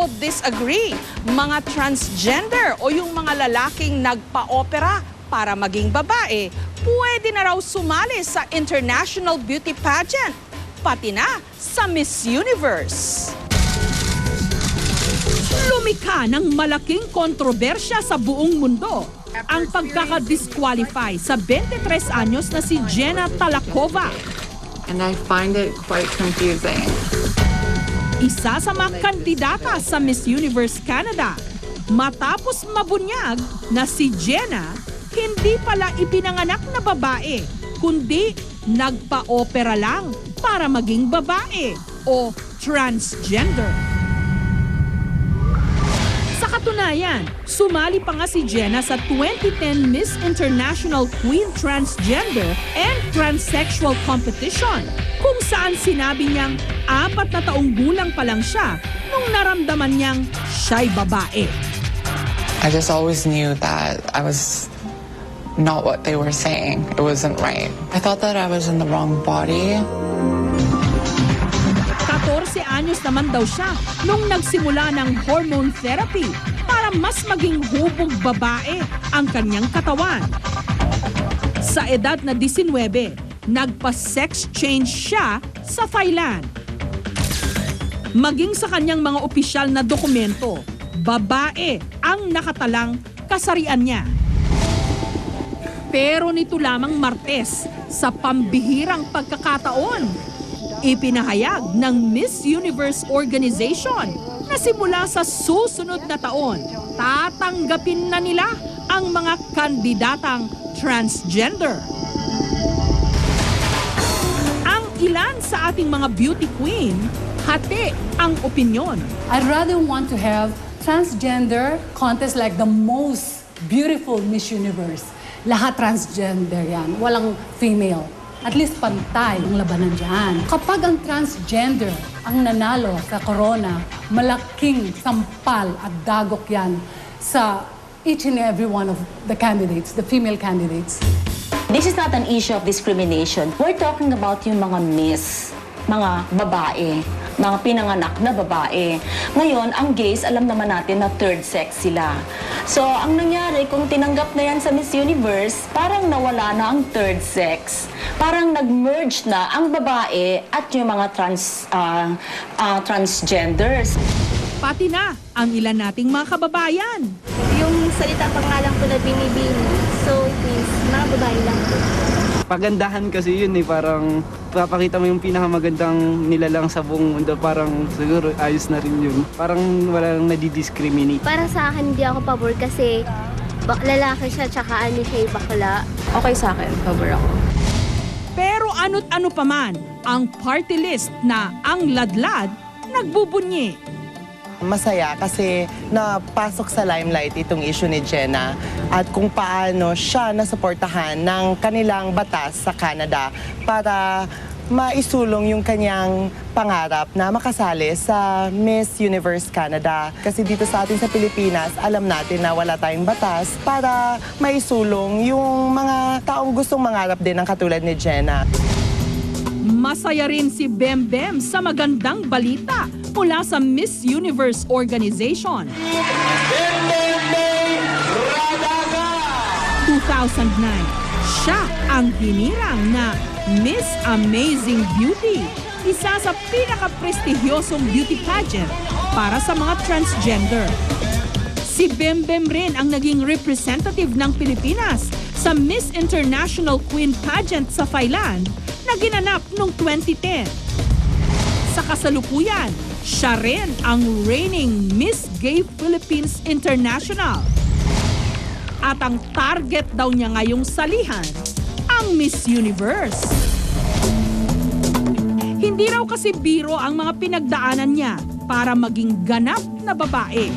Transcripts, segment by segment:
o disagree? Mga transgender o yung mga lalaking nagpa-opera para maging babae, pwede na raw sumali sa International Beauty Pageant, pati na sa Miss Universe. Lumikha ng malaking kontrobersya sa buong mundo ang pagkakadisqualify sa 23 anyos na si Jenna Talakova. And I find it quite confusing. Isa sa mga kandidata sa Miss Universe Canada. Matapos mabunyag na si Jenna, hindi pala ipinanganak na babae, kundi nagpa-opera lang para maging babae o transgender. Sa katunayan, sumali pa nga si Jenna sa 2010 Miss International Queen Transgender and Transsexual Competition, kung saan sinabi niyang 4 na taong gulang pa lang siya nung naramdaman niyang siya'y babae. I just always knew that I was not what they were saying. It wasn't right. I thought that I was in the wrong body. 14 anyos naman daw siya nung nagsimula ng hormone therapy para mas maging hubog babae ang kanyang katawan. Sa edad na 19, nagpa-sex change siya sa Thailand. Maging sa kanyang mga opisyal na dokumento, babae ang nakatalang kasarian niya. Pero nito lamang Martes, sa pambihirang pagkakataon, ipinahayag ng Miss Universe Organization na simula sa susunod na taon, tatanggapin na nila ang mga kandidatang transgender. Ang ilan sa ating mga beauty queen, hati ang opinyon. I'd rather want to have transgender contest like the most beautiful Miss Universe. Lahat transgender yan, walang female. At least pantay ang labanan dyan. Kapag ang transgender ang nanalo sa corona, malaking sampal at dagok yan sa each and every one of the candidates, the female candidates. This is not an issue of discrimination. We're talking about yung mga miss, mga babae, mga pinanganak na babae. Ngayon, ang gays, alam naman natin na third sex sila. So, ang nangyari, kung tinanggap na yan sa Miss Universe, parang nawala na ang third sex. Parang nag-merge na ang babae at yung mga transgenders. Pati na ang ilan nating mga kababayan. Yung salita pa nga lang po na binibini, so it means mga babae lang po. Pagandahan kasi yun parang papakita mo yung pinakamagandang nilalang sa buong mundo, parang siguro ayos na rin yun. Parang walang nadidiscriminate. Para sa akin, hindi ako pabor kasi lalaki siya tsaka ano siya bakla. Okay sa akin, pabor ako. Pero ano't ano pa man, ang party list na ang ladlad, nagbubunyi. Masaya kasi napasok sa limelight itong issue ni Jenna at kung paano siya nasuportahan ng kanilang batas sa Canada para maisulong yung kanyang pangarap na makasali sa Miss Universe Canada. Kasi dito sa atin sa Pilipinas, alam natin na wala tayong batas para maisulong yung mga taong gustong mangarap din ng katulad ni Jenna. Masaya rin si Bem Bem sa magandang balita mula sa Miss Universe Organization. 2009, siya ang hinirang na Miss Amazing Beauty, isa sa pinaka-prestigyosong beauty pageant para sa mga transgender. Si Bem Bem rin ang naging representative ng Pilipinas sa Miss International Queen Pageant sa Thailand na ginanap noong 2010. Sa kasalukuyan, siya rin ang reigning Miss Gay Philippines International. At ang target daw niya ngayong salihan, ang Miss Universe. Hindi raw kasi biro ang mga pinagdaanan niya para maging ganap na babae.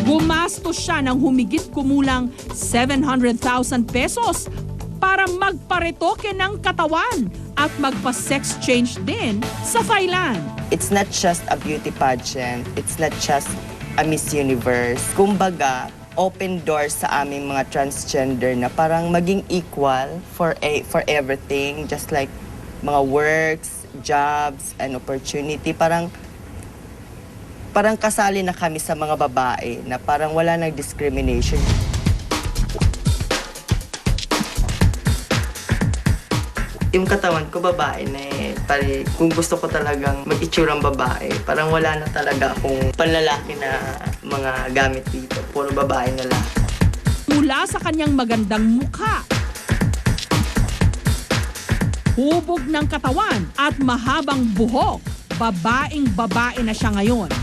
Gumastos siya ng humigit kumulang 700,000 pesos para magparetoke ng katawan at magpa-sex change din sa Thailand. It's not just a beauty pageant. It's not just a Miss Universe. Kumbaga, open doors sa aming mga transgender na parang maging equal for everything. Just like mga works, jobs, and opportunity. Parang Parang kasali na kami sa mga babae na parang wala nang discrimination. Yung katawan ko babae na eh. Kung gusto ko talagang mag-itsurang babae, parang wala na talaga akong panlalaki na mga gamit dito. Puro babae na lang. Mula sa kanyang magandang mukha, hubog ng katawan at mahabang buhok, babaeng-babae na siya ngayon.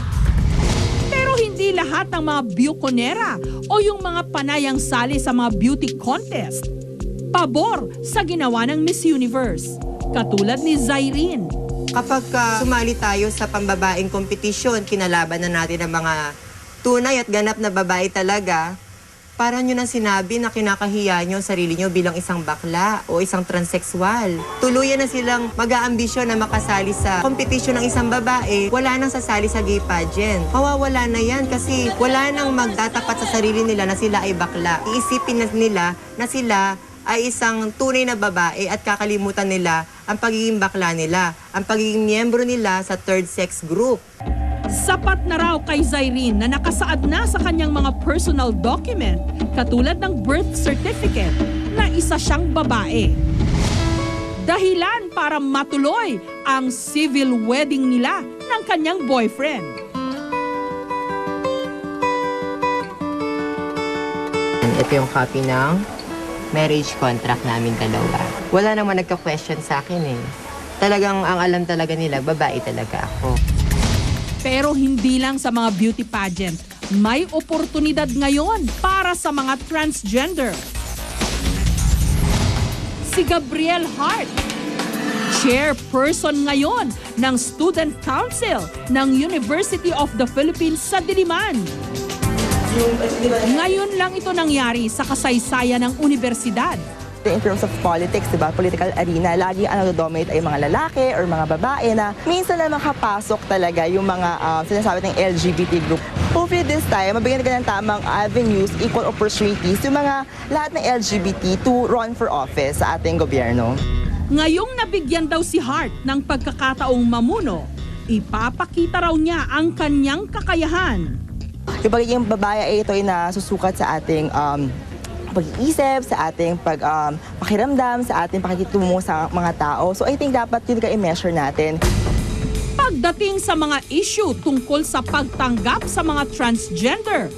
Pero hindi lahat ng mga bukonera o yung mga panayang sali sa mga beauty contest pabor sa ginawa ng Miss Universe, katulad ni Zyrene. Kapag sumali tayo sa pambabaeng kompetisyon, kinalaban na natin ang mga tunay at ganap na babae talaga, parang nyo nang sinabi na kinakahiya nyo ang sarili nyo bilang isang bakla o isang transexual. Tuluyan na silang mag-aambisyon na makasali sa kompetisyon ng isang babae, wala nang sasali sa gay pageant. Mawawala na yan kasi wala nang magtatapat sa sarili nila na sila ay bakla. Iisipin na nila na sila ay isang tunay na babae at kakalimutan nila ang pagiging bakla nila, ang pagiging miyembro nila sa third sex group. Sapat na raw kay Zyrene na nakasaad na sa kanyang mga personal document, katulad ng birth certificate, na isa siyang babae. Dahilan para matuloy ang civil wedding nila ng kanyang boyfriend. Ito yung copy ng marriage contract namin dalawa. Wala naman nagka-question sa akin eh. Talagang ang alam talaga nila, babae talaga ako. Pero hindi lang sa mga beauty pageant, may oportunidad ngayon para sa mga transgender. Si Gabriel Hart, chairperson ngayon ng Student Council ng University of the Philippines sa Diliman. Ngayon lang ito nangyari sa kasaysayan ng universidad. In terms of politics, diba, political arena, lagi ang nado-dominate ay mga lalaki or mga babae na minsan na makapasok talaga yung mga sinasabi ng LGBT group. Hopefully this time, mabigyan ka ng tamang avenues, equal opportunities, yung mga lahat ng LGBT to run for office sa ating gobyerno. Ngayong nabigyan daw si Hart ng pagkakataong mamuno, ipapakita raw niya ang kanyang kakayahan. Yung pagiging babae ay ito ay nasusukat sa ating pag-iisip, sa ating pakiramdam, sa ating pakikitungo sa mga tao. So I think dapat yun i-measure natin. Pagdating sa mga issue tungkol sa pagtanggap sa mga transgender,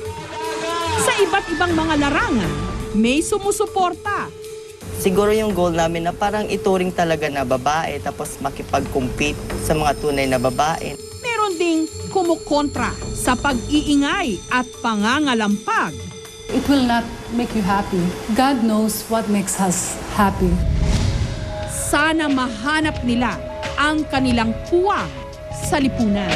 sa iba't ibang mga larangan, may sumusuporta. Siguro yung goal namin na parang ituring talaga na babae tapos makipag-compete sa mga tunay na babae. Meron ding kumukontra sa pag-iingay at pangangalampag. It will not make you happy. God knows what makes us happy. Sana mahanap nila ang kanilang puwang sa lipunan.